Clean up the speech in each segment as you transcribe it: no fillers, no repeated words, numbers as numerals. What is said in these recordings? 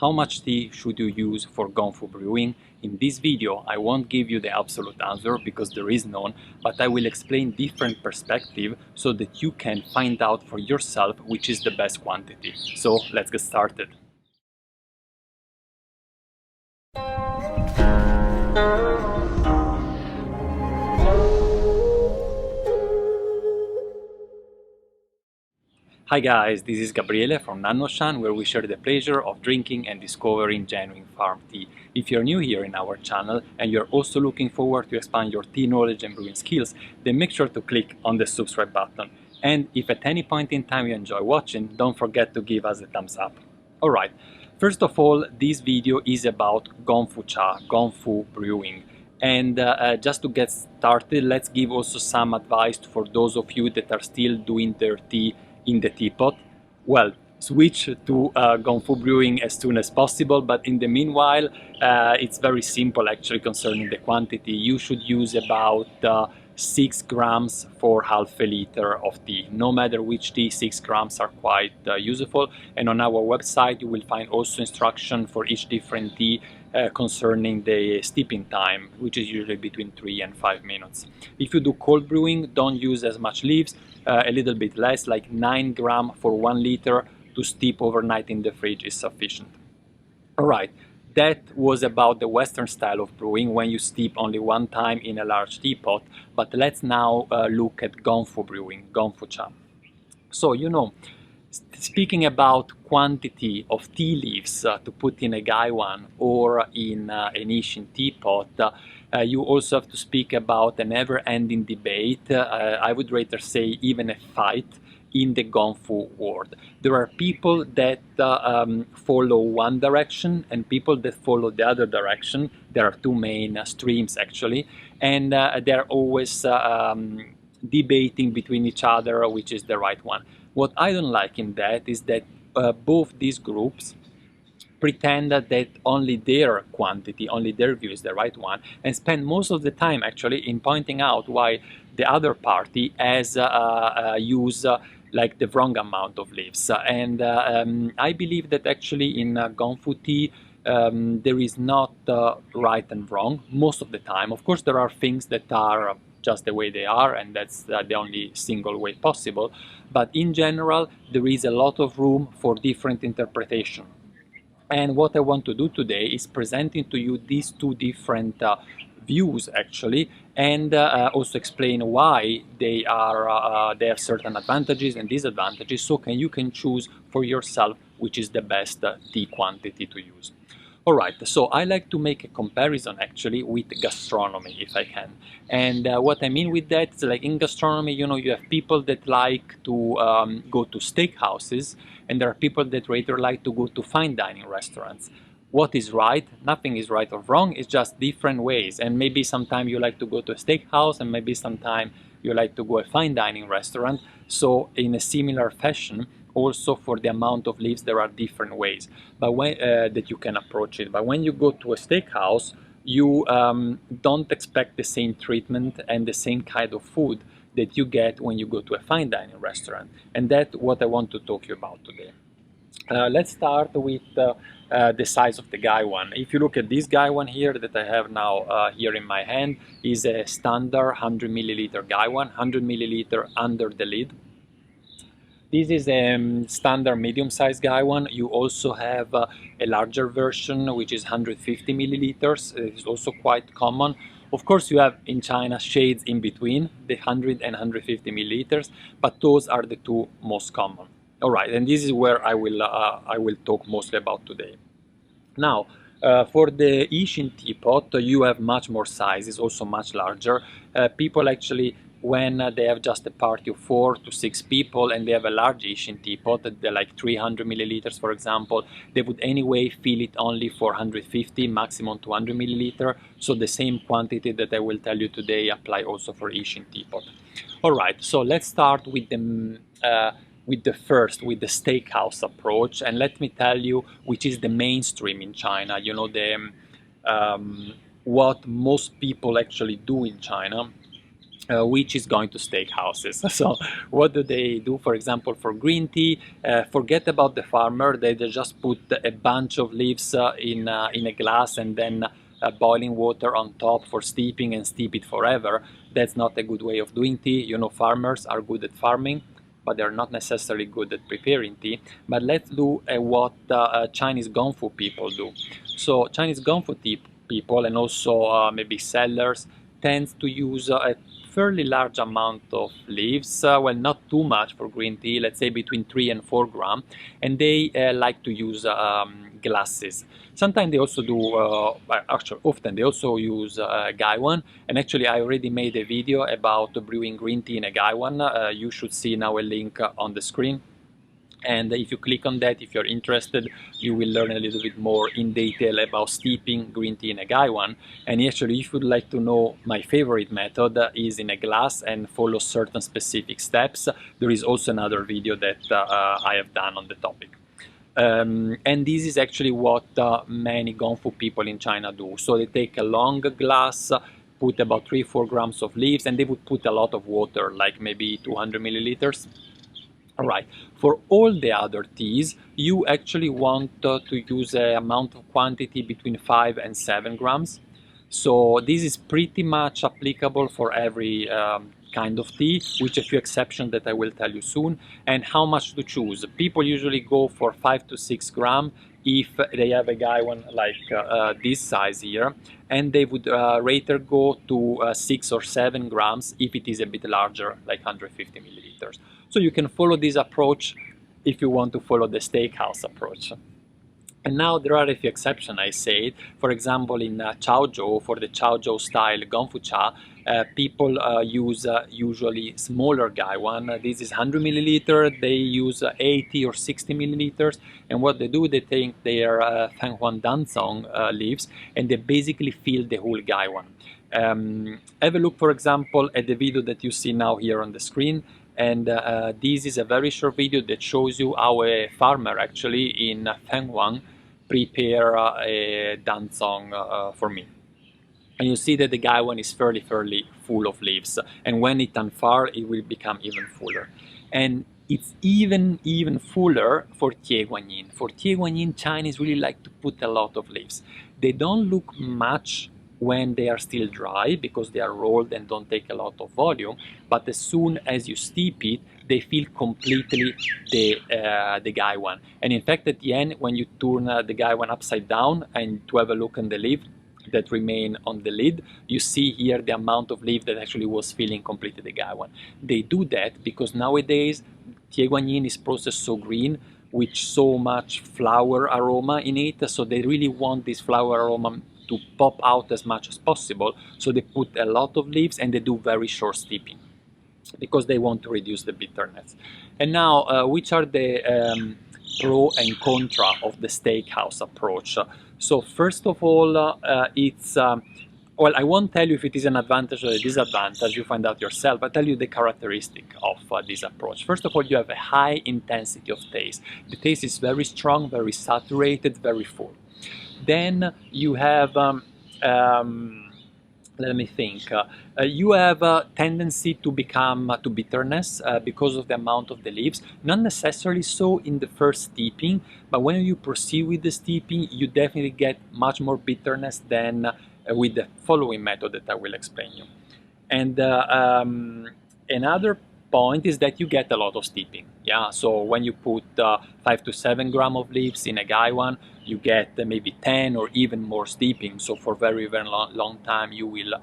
How much tea should you use for Gongfu brewing? In this video, I won't give you the absolute answer because there is none, but I will explain different perspectives so that you can find out for yourself which is the best quantity. So let's get started. Hi guys, this is Gabriele from Nanoshan, where we share the pleasure of drinking and discovering genuine farm tea. If you're new here in our channel and you're also looking forward to expand your tea knowledge and brewing skills, then make sure to click on the subscribe button. And if at any point in time you enjoy watching, don't forget to give us a thumbs up. Alright, first of all, this video is about Gong Fu Cha, Gong Fu brewing. And just to get started, let's give also some advice for those of you that are still doing their tea in the teapot. Well, switch to Gong Fu brewing as soon as possible, but in the meanwhile it's very simple actually concerning the quantity. You should use about 6 grams for half a liter of tea. No matter which tea, 6 grams are quite useful, and on our website you will find also instruction for each different tea concerning the steeping time, which is usually between 3 and 5 minutes. If you do cold brewing, don't use as much leaves, a little bit less, like 9 grams for 1 liter to steep overnight in the fridge is sufficient. Alright, that was about the Western style of brewing, when you steep only one time in a large teapot, but let's now look at Gong Fu brewing, Gong Fu Cha. So, speaking about quantity of tea leaves to put in a gaiwan or in an Ishin teapot, you also have to speak about a never-ending debate, I would rather say even a fight, in the Gong Fu world. There are people that follow one direction and people that follow the other direction. There are two main streams actually, and they're always debating between each other which is the right one. What I don't like in that is that both these groups pretend that only their quantity, only their view is the right one, and spend most of the time actually in pointing out why the other party has used like the wrong amount of leaves. And I believe that actually in Gong Fu tea there is not right and wrong most of the time. Of course there are things that are just the way they are, and that's the only single way possible, but in general there is a lot of room for different interpretation. And what I want to do today is presenting to you these two different views actually, and also explain why they have certain advantages and disadvantages, so you can choose for yourself which is the best tea quantity to use. Alright, so I like to make a comparison actually with gastronomy if I can. And what I mean with that is, like in gastronomy, you have people that like to go to steakhouses, and there are people that rather like to go to fine dining restaurants. What is right? Nothing is right or wrong, it's just different ways. And maybe sometime you like to go to a steakhouse, and maybe sometime you like to go to a fine dining restaurant. So in a similar fashion, also for the amount of leaves there are different ways but that you can approach it. But when you go to a steakhouse, you don't expect the same treatment and the same kind of food that you get when you go to a fine dining restaurant, and that's what I want to talk to you about today. Let's start with the size of the gaiwan. If you look at this gaiwan here that I have now here in my hand, is a standard 100 milliliter gaiwan, 100 milliliter under the lid. This is a standard medium-sized gaiwan. You also have a larger version, which is 150 milliliters. It is also quite common. Of course, you have in China shades in between, the 100 and 150 milliliters, but those are the two most common. All right, and this is where I will talk mostly about today. Now, for the Ishin teapot, you have much more size. It's also much larger. People actually, when they have just a party of 4 to 6 people and they have a large Ishin teapot, they're like 300 milliliters for example, they would anyway fill it only for 150, maximum 200 milliliter. So the same quantity that I will tell you today apply also for Ishin teapot. Alright, so let's start with the steakhouse approach, and let me tell you which is the mainstream in China. What most people actually do in China which is going to steakhouses. So what do they do? For example, for green tea, forget about the farmer. They just put a bunch of leaves in a glass and then boiling water on top for steeping and steep it forever. That's not a good way of doing tea. You know, farmers are good at farming, but they're not necessarily good at preparing tea. But let's do what Chinese Gong Fu people do. So Chinese Gong Fu tea people, and also maybe sellers, tends to use a fairly large amount of leaves, well, not too much for green tea, let's say between 3 and 4 grams, and they like to use glasses. Sometimes they also do, actually often they also use gaiwan, and actually I already made a video about brewing green tea in a gaiwan. You should see now a link on the screen. And if you click on that, if you're interested, you will learn a little bit more in detail about steeping green tea in a gaiwan. And actually, if you'd like to know my favorite method is in a glass and follow certain specific steps, there is also another video that I have done on the topic. And this is actually what many Gong Fu people in China do. So they take a long glass, put about 3-4 grams of leaves, and they would put a lot of water, like maybe 200 milliliters. Right. For all the other teas, you actually want to use an amount of quantity between 5 and 7 grams. So this is pretty much applicable for every kind of tea, with a few exceptions that I will tell you soon. And how much to choose? People usually go for 5 to 6 grams if they have a gaiwan like this size here, and they would rather go to 6 or 7 grams if it is a bit larger, like 150 milliliters. So you can follow this approach if you want to follow the steakhouse approach. And now there are a few exceptions, I said. For example, in Chaozhou, for the Chaozhou style Gong Fu Cha, people use usually smaller gaiwan. This is 100 milliliter. They use 80 or 60 milliliters. And what they do, they take their Fenghuang Danzong leaves and they basically fill the whole gaiwan. Have a look, for example, at the video that you see now here on the screen. And this is a very short video that shows you how a farmer actually in Fenghuang prepare a danzong for me. And you see that the gaiwan is fairly full of leaves, and when it unfurls, it will become even fuller. And it's even fuller for TEAWARE. For TEAWARE, Chinese really like to put a lot of leaves. They don't look much when they are still dry because they are rolled and don't take a lot of volume, but as soon as you steep it, they fill completely the gaiwan. And in fact, at the end, when you turn the gaiwan upside down and to have a look on the leaf that remain on the lid, you see here the amount of leaf that actually was filling completely the gaiwan. They do that because nowadays TEAWARE is processed so green with so much flower aroma in it, so they really want this flower aroma to pop out as much as possible. So they put a lot of leaves and they do very short steeping because they want to reduce the bitterness. And now, which are the pro and contra of the steakhouse approach? So first of all, it's well, I won't tell you if it is an advantage or a disadvantage, you find out yourself. I'll tell you the characteristic of this approach. First of all, you have a high intensity of taste. The taste is very strong, very saturated, very full. Then you have, let me think, you have a tendency to become to bitterness because of the amount of the leaves. Not necessarily so in the first steeping, but when you proceed with the steeping, you definitely get much more bitterness than with the following method that I will explain you. And another point is that you get a lot of steeping. Yeah, so when you put 5 to 7 grams of leaves in a gaiwan, you get maybe 10 or even more steeping. So for very long time, you will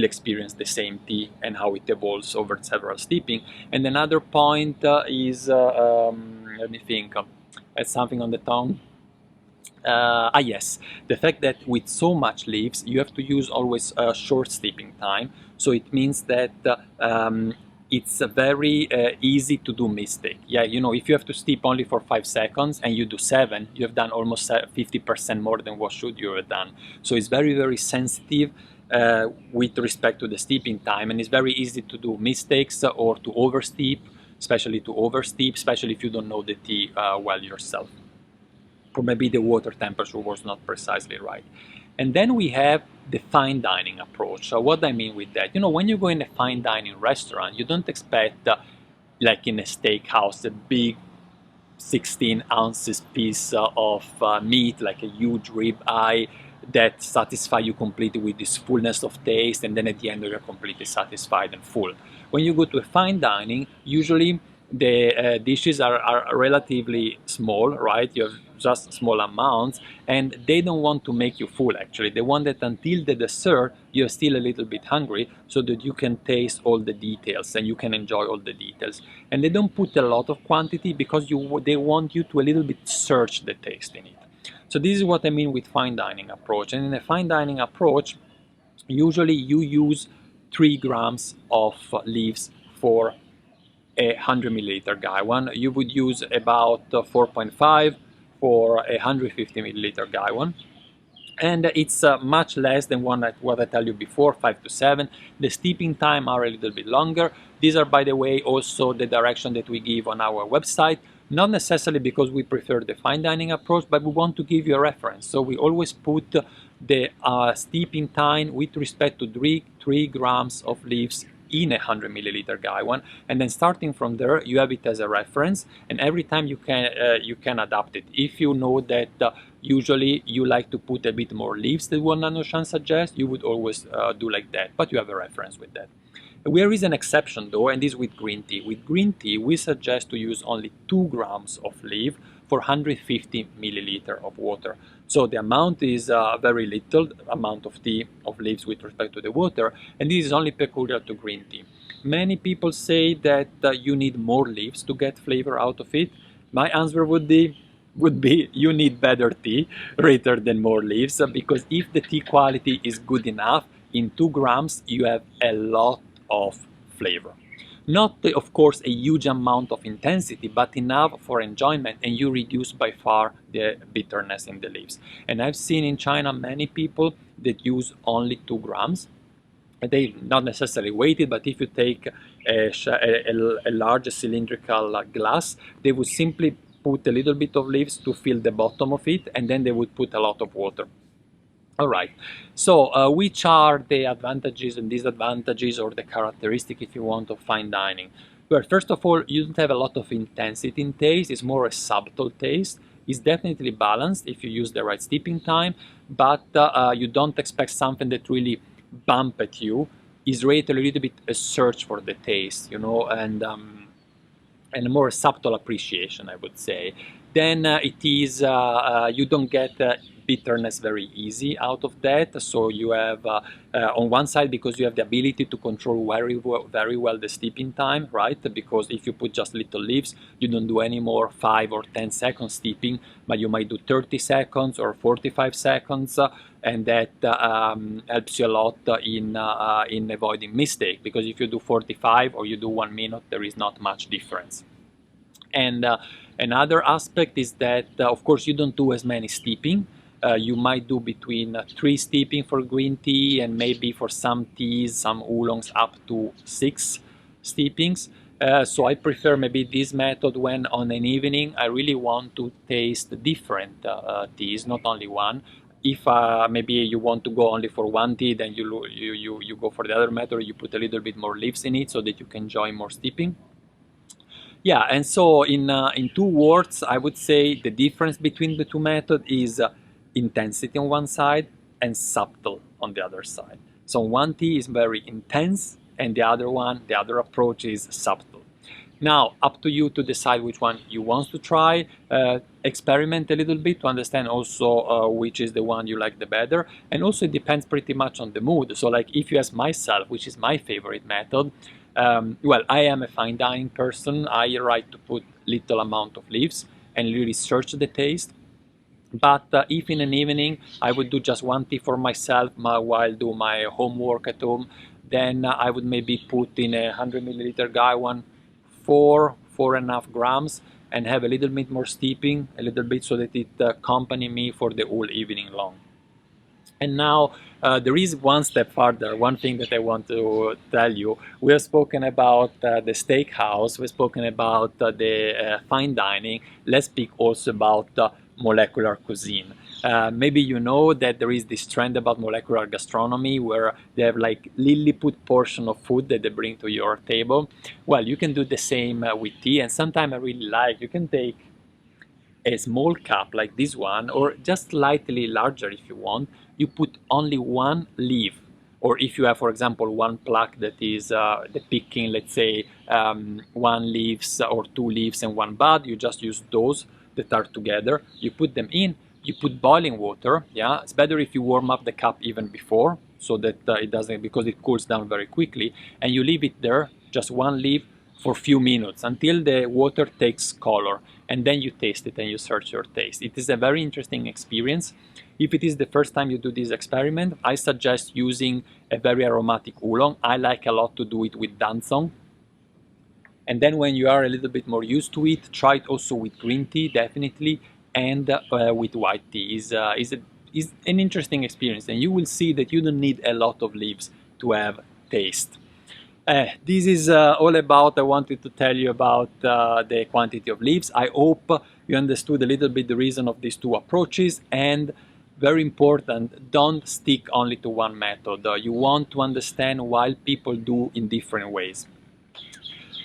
experience the same tea and how it evolves over several steeping. And another point is, let me think, something on the tongue. Yes, the fact that with so much leaves, you have to use always a short steeping time. So it means that it's very easy to do mistake. Yeah, you know, if you have to steep only for 5 seconds and you do 7, you have done almost 50% more than what should you have done. So it's very sensitive with respect to the steeping time, and it's very easy to do mistakes or to oversteep, especially if you don't know the tea well yourself. Or maybe the water temperature was not precisely right. And then we have the fine dining approach. So what I mean with that, you know, when you go in a fine dining restaurant, you don't expect, like in a steakhouse, a big 16 ounces piece of meat, like a huge rib eye that satisfy you completely with this fullness of taste, and then at the end you're completely satisfied and full. When you go to a fine dining, usually the dishes are relatively small, right? You have just small amounts, and they don't want to make you full. Actually, they want that until the dessert you're still a little bit hungry, so that you can taste all the details and you can enjoy all the details. And they don't put a lot of quantity because they want you to a little bit search the taste in it. So this is what I mean with fine dining approach. And in a fine dining approach, usually you use 3 grams of leaves for a 100 milliliter gaiwan. You would use about 4.5 for a 150 milliliter gaiwan. And it's much less than what I tell you before, 5 to 7. The steeping time are a little bit longer. These are, by the way, also the direction that we give on our website. Not necessarily because we prefer the fine dining approach, but we want to give you a reference. So we always put the steeping time with respect to 3 grams of leaves in a 100 milliliter gaiwan, and then starting from there you have it as a reference, and every time you can adapt it. If you know that usually you like to put a bit more leaves than what Nanoshan suggests, you would always do like that, but you have a reference with that. There is an exception though, and this is with green tea. With green tea we suggest to use only 2 grams of leaf for 150 milliliter of water. So the amount is very little amount of leaves with respect to the water, and this is only peculiar to green tea. Many people say that you need more leaves to get flavor out of it. My answer would be you need better tea rather than more leaves, because if the tea quality is good enough, in 2 grams you have a lot of flavor. Not, of course, a huge amount of intensity, but enough for enjoyment, and you reduce by far the bitterness in the leaves. And I've seen in China many people that use only 2 grams. They not necessarily weighted, but if you take a large cylindrical glass, they would simply put a little bit of leaves to fill the bottom of it, and then they would put a lot of water. All right, so which are the advantages and disadvantages, or the characteristic, if you want, of fine dining? Well, first of all, you don't have a lot of intensity in taste. It's more a subtle taste. It's definitely balanced if you use the right steeping time, but you don't expect something that really bump at you. It's rated a little bit a search for the taste, you know, and a more subtle appreciation, I would say. Then it is you don't get bitterness very easy out of that. So you have on one side, because you have the ability to control very well the steeping time, right? Because if you put just little leaves, you don't do any more 5 or 10 seconds steeping, but you might do 30 seconds or 45 seconds, and that helps you a lot in avoiding mistake, because if you do 45 or you do 1 minute, there is not much difference. And another aspect is that, of course, you don't do as many steeping. You might do between 3 steeping for green tea, and maybe for some teas, some oolongs, up to 6 steepings. So I prefer maybe this method when on an evening I really want to taste different teas, not only one. If maybe you want to go only for 1 tea, then you go for the other method. You put a little bit more leaves in it so that you can enjoy more steeping. Yeah, and so in 2 words, I would say the difference between the 2 methods is intensity on one side and subtle on the other side. So one tea is very intense, and the other approach is subtle. Now, up to you to decide which one you want to try. Experiment a little bit to understand also which is the one you like the better. And also it depends pretty much on the mood. So like if you ask myself, which is my favorite method, well, I am a fine dining person. I like to put little amount of leaves and really search the taste. But if in an evening I would do just 1 tea for myself while do my homework at home, then I would maybe put in a 100 milliliter gaiwan 4.5 grams, and have a little bit more steeping, a little bit, so that it accompany me for the whole evening long. And now there is one step further, one thing that I want to tell you. We have spoken about the steakhouse, we've spoken about the fine dining. Let's speak also about molecular cuisine. Maybe you know that there is this trend about molecular gastronomy where they have like Lilliput portion of food that they bring to your table. Well, you can do the same with tea, and sometimes I really like, you can take a small cup like this one, or just slightly larger if you want. You put only one leaf, or if you have, for example, one plant that is depicting, let's say, one leaves or two leaves and one bud, you just use those that are together. You put them in, you put boiling water. Yeah, it's better if you warm up the cup even before, so that it doesn't, because it cools down very quickly, and you leave it there, just one leaf, for a few minutes until the water takes color, and then you taste it and you search your taste. It is a very interesting experience. If it is the first time you do this experiment, I suggest using a very aromatic oolong. I like a lot to do it with dansong. And then when you are a little bit more used to it, try it also with green tea, definitely, and with white tea. Is an interesting experience, and you will see that you don't need a lot of leaves to have taste. This is all about, I wanted to tell you about the quantity of leaves. I hope you understood a little bit the reason of these two approaches, and very important, don't stick only to one method. You want to understand why people do in different ways.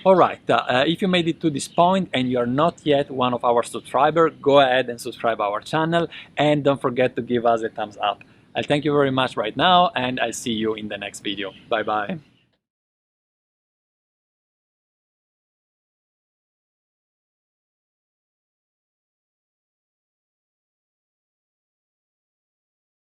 Alright, if you made it to this point and you are not yet one of our subscribers, go ahead and subscribe our channel, and don't forget to give us a thumbs up. I thank you very much right now, and I'll see you in the next video. Bye bye.